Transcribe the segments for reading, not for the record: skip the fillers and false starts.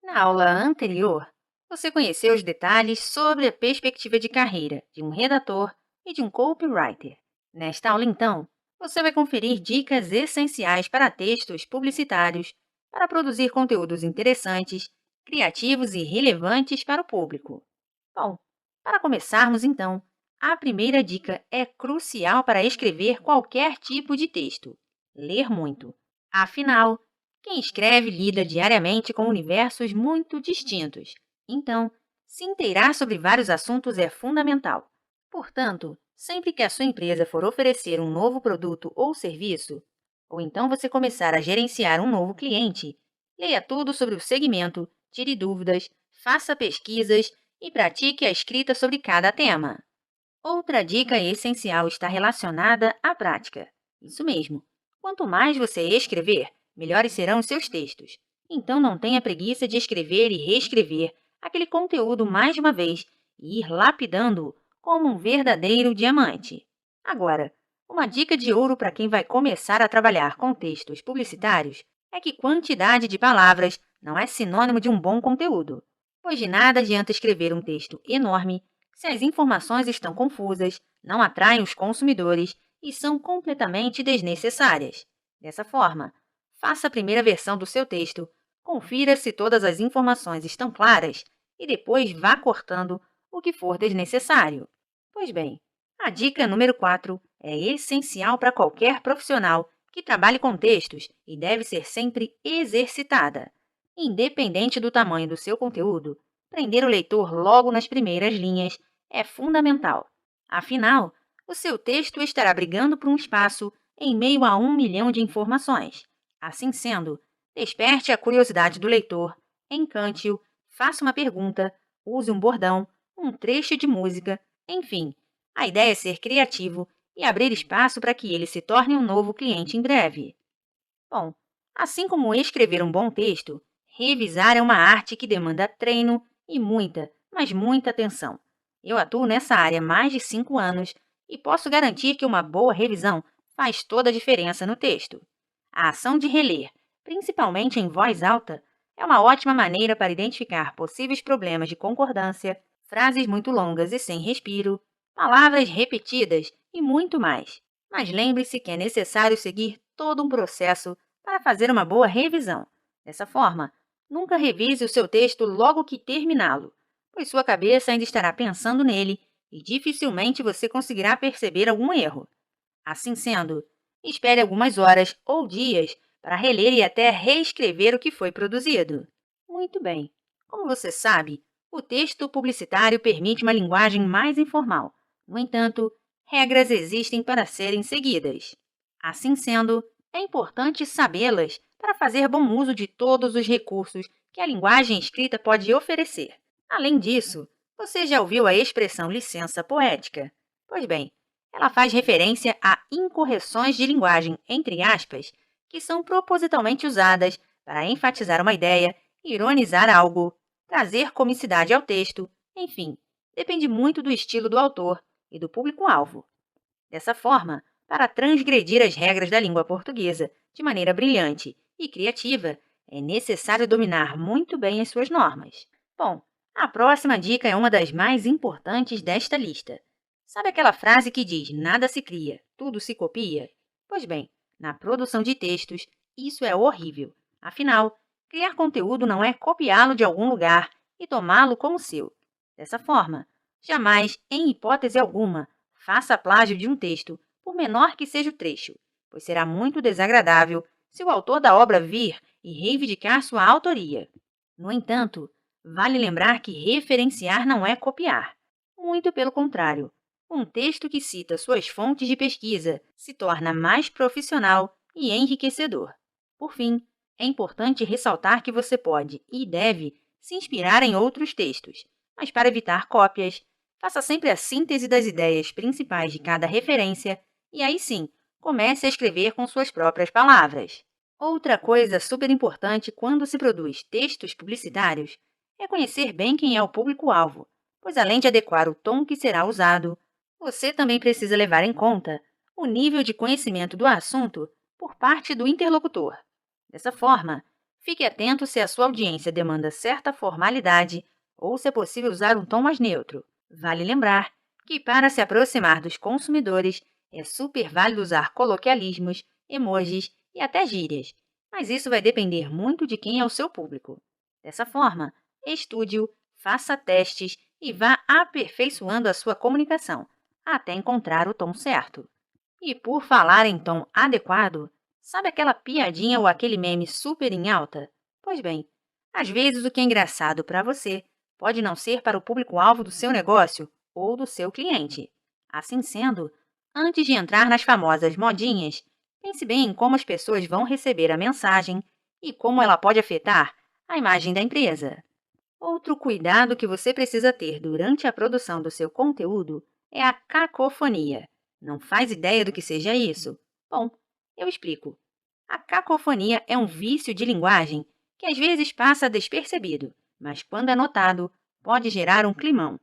Na aula anterior, você conheceu os detalhes sobre a perspectiva de carreira de um redator e de um copywriter. Nesta aula, então, você vai conferir dicas essenciais para textos publicitários para produzir conteúdos interessantes, criativos e relevantes para o público. Bom, para começarmos, então, a primeira dica é crucial para escrever qualquer tipo de texto: ler muito. Afinal, quem escreve lida diariamente com universos muito distintos. Então, se inteirar sobre vários assuntos é fundamental. Portanto, sempre que a sua empresa for oferecer um novo produto ou serviço, ou então você começar a gerenciar um novo cliente, leia tudo sobre o segmento, tire dúvidas, faça pesquisas e pratique a escrita sobre cada tema. Outra dica essencial está relacionada à prática. Isso mesmo. Quanto mais você escrever, melhores serão os seus textos. Então não tenha preguiça de escrever e reescrever aquele conteúdo mais de uma vez e ir lapidando-o como um verdadeiro diamante. Agora, uma dica de ouro para quem vai começar a trabalhar com textos publicitários é que quantidade de palavras não é sinônimo de um bom conteúdo, pois de nada adianta escrever um texto enorme se as informações estão confusas, não atraem os consumidores e são completamente desnecessárias. Dessa forma, faça a primeira versão do seu texto, confira se todas as informações estão claras e depois vá cortando o que for desnecessário. Pois bem, a dica número 4 é essencial para qualquer profissional que trabalhe com textos e deve ser sempre exercitada. Independente do tamanho do seu conteúdo, prender o leitor logo nas primeiras linhas é fundamental. Afinal, o seu texto estará brigando por um espaço em meio a 1 milhão de informações. Assim sendo, desperte a curiosidade do leitor, encante-o, faça uma pergunta, use um bordão, um trecho de música, enfim. A ideia é ser criativo e abrir espaço para que ele se torne um novo cliente em breve. Bom, assim como escrever um bom texto, revisar é uma arte que demanda treino e muita, mas muita atenção. Eu atuo nessa área há mais de 5 anos e posso garantir que uma boa revisão faz toda a diferença no texto. A ação de reler, principalmente em voz alta, é uma ótima maneira para identificar possíveis problemas de concordância, frases muito longas e sem respiro, palavras repetidas e muito mais. Mas lembre-se que é necessário seguir todo um processo para fazer uma boa revisão. Dessa forma, nunca revise o seu texto logo que terminá-lo, pois sua cabeça ainda estará pensando nele e dificilmente você conseguirá perceber algum erro. Assim sendo, espere algumas horas ou dias para reler e até reescrever o que foi produzido. Muito bem. Como você sabe, o texto publicitário permite uma linguagem mais informal. No entanto, regras existem para serem seguidas. Assim sendo, é importante sabê-las para fazer bom uso de todos os recursos que a linguagem escrita pode oferecer. Além disso, você já ouviu a expressão licença poética? Pois bem, ela faz referência a incorreções de linguagem, entre aspas, que são propositalmente usadas para enfatizar uma ideia, ironizar algo, trazer comicidade ao texto, enfim, depende muito do estilo do autor e do público-alvo. Dessa forma, para transgredir as regras da língua portuguesa de maneira brilhante e criativa, é necessário dominar muito bem as suas normas. Bom, a próxima dica é uma das mais importantes desta lista. Sabe aquela frase que diz nada se cria, tudo se copia? Pois bem, na produção de textos, isso é horrível. Afinal, criar conteúdo não é copiá-lo de algum lugar e tomá-lo como seu. Dessa forma, jamais, em hipótese alguma, faça plágio de um texto, por menor que seja o trecho, pois será muito desagradável se o autor da obra vir e reivindicar sua autoria. No entanto, vale lembrar que referenciar não é copiar. Muito pelo contrário. Um texto que cita suas fontes de pesquisa se torna mais profissional e enriquecedor. Por fim, é importante ressaltar que você pode e deve se inspirar em outros textos, mas para evitar cópias, faça sempre a síntese das ideias principais de cada referência e aí sim, comece a escrever com suas próprias palavras. Outra coisa super importante quando se produz textos publicitários é conhecer bem quem é o público-alvo, pois além de adequar o tom que será usado, você também precisa levar em conta o nível de conhecimento do assunto por parte do interlocutor. Dessa forma, Fique atento se a sua audiência demanda certa formalidade ou se é possível usar um tom mais neutro. Vale lembrar que, para se aproximar dos consumidores, é super válido usar coloquialismos, emojis e até gírias, mas isso vai depender muito de quem é o seu público. Dessa forma, estude-o, faça testes e vá aperfeiçoando a sua comunicação, até encontrar o tom certo. E por falar em tom adequado, sabe aquela piadinha ou aquele meme super em alta? Pois bem, às vezes o que é engraçado para você pode não ser para o público-alvo do seu negócio ou do seu cliente. Assim sendo, antes de entrar nas famosas modinhas, pense bem em como as pessoas vão receber a mensagem e como ela pode afetar a imagem da empresa. Outro cuidado que você precisa ter durante a produção do seu conteúdo é a cacofonia. Não faz ideia do que seja isso? Bom, eu explico. A cacofonia é um vício de linguagem que às vezes passa despercebido, mas quando é notado, pode gerar um climão.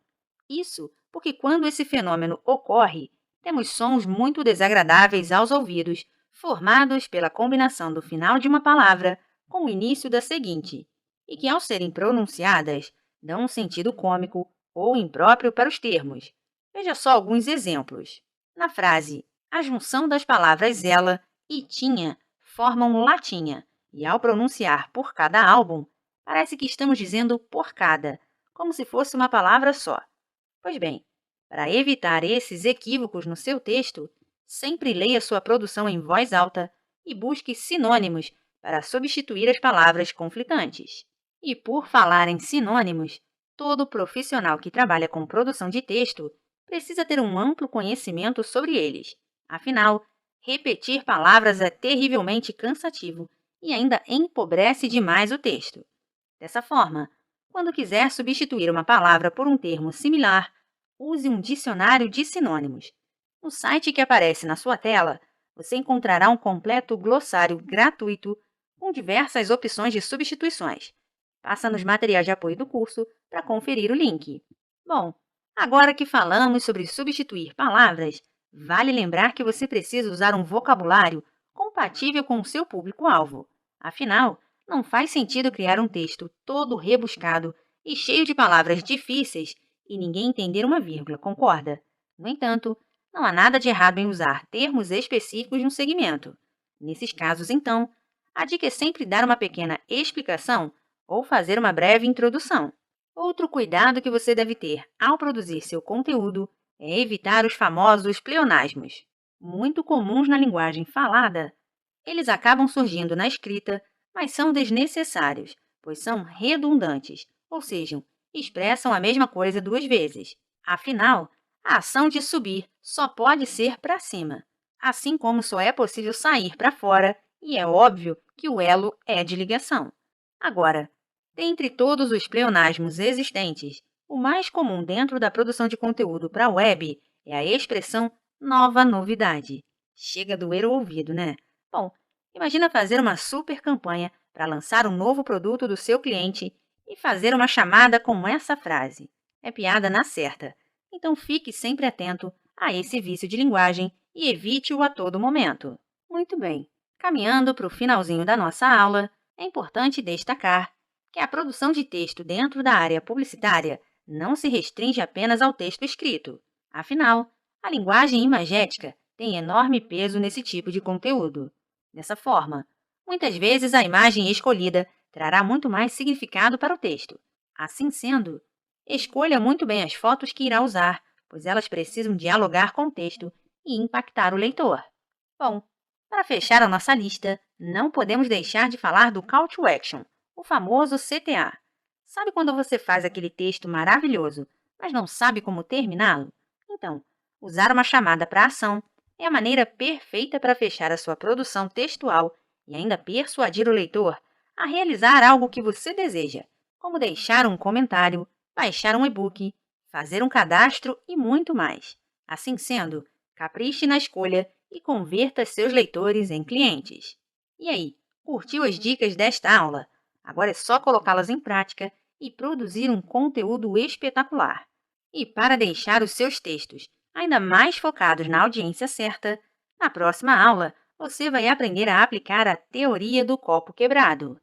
Isso porque quando esse fenômeno ocorre, temos sons muito desagradáveis aos ouvidos, formados pela combinação do final de uma palavra com o início da seguinte, e que, ao serem pronunciadas, dão um sentido cômico ou impróprio para os termos. Veja só alguns exemplos. Na frase, a junção das palavras ela e tinha formam latinha, e ao pronunciar por cada álbum, parece que estamos dizendo por cada, como se fosse uma palavra só. Pois bem, para evitar esses equívocos no seu texto, sempre leia sua produção em voz alta e busque sinônimos para substituir as palavras conflitantes. E por falar em sinônimos, todo profissional que trabalha com produção de texto precisa ter um amplo conhecimento sobre eles. Afinal, repetir palavras é terrivelmente cansativo e ainda empobrece demais o texto. Dessa forma, quando quiser substituir uma palavra por um termo similar, use um dicionário de sinônimos. No site que aparece na sua tela, você encontrará um completo glossário gratuito com diversas opções de substituições. Passa nos materiais de apoio do curso para conferir o link. Bom, agora que falamos sobre substituir palavras, vale lembrar que você precisa usar um vocabulário compatível com o seu público-alvo. Afinal, não faz sentido criar um texto todo rebuscado e cheio de palavras difíceis e ninguém entender uma vírgula, concorda? No entanto, não há nada de errado em usar termos específicos de um segmento. Nesses casos, então, a dica é sempre dar uma pequena explicação ou fazer uma breve introdução. Outro cuidado que você deve ter ao produzir seu conteúdo é evitar os famosos pleonasmos. Muito comuns na linguagem falada, eles acabam surgindo na escrita, mas são desnecessários, pois são redundantes, ou seja, expressam a mesma coisa duas vezes. Afinal, a ação de subir só pode ser para cima, assim como só é possível sair para fora, e é óbvio que o elo é de ligação. Agora, dentre todos os pleonasmos existentes, o mais comum dentro da produção de conteúdo para a web é a expressão nova novidade. Chega a doer o ouvido, né? Bom, imagina fazer uma super campanha para lançar um novo produto do seu cliente e fazer uma chamada com essa frase. É piada na certa. Então fique sempre atento a esse vício de linguagem e evite-o a todo momento. Muito bem. Caminhando para o finalzinho da nossa aula, é importante destacar que a produção de texto dentro da área publicitária não se restringe apenas ao texto escrito. Afinal, a linguagem imagética tem enorme peso nesse tipo de conteúdo. Dessa forma, muitas vezes a imagem escolhida trará muito mais significado para o texto. Assim sendo, escolha muito bem as fotos que irá usar, pois elas precisam dialogar com o texto e impactar o leitor. Bom, para fechar a nossa lista, não podemos deixar de falar do Call to Action, o famoso CTA. Sabe quando você faz aquele texto maravilhoso, mas não sabe como terminá-lo? Então, usar uma chamada para ação é a maneira perfeita para fechar a sua produção textual e ainda persuadir o leitor a realizar algo que você deseja, como deixar um comentário, baixar um e-book, fazer um cadastro e muito mais. Assim sendo, capriche na escolha e converta seus leitores em clientes. E aí, curtiu as dicas desta aula? Agora é só colocá-las em prática e produzir um conteúdo espetacular. E para deixar os seus textos ainda mais focados na audiência certa, na próxima aula você vai aprender a aplicar a teoria do copo quebrado.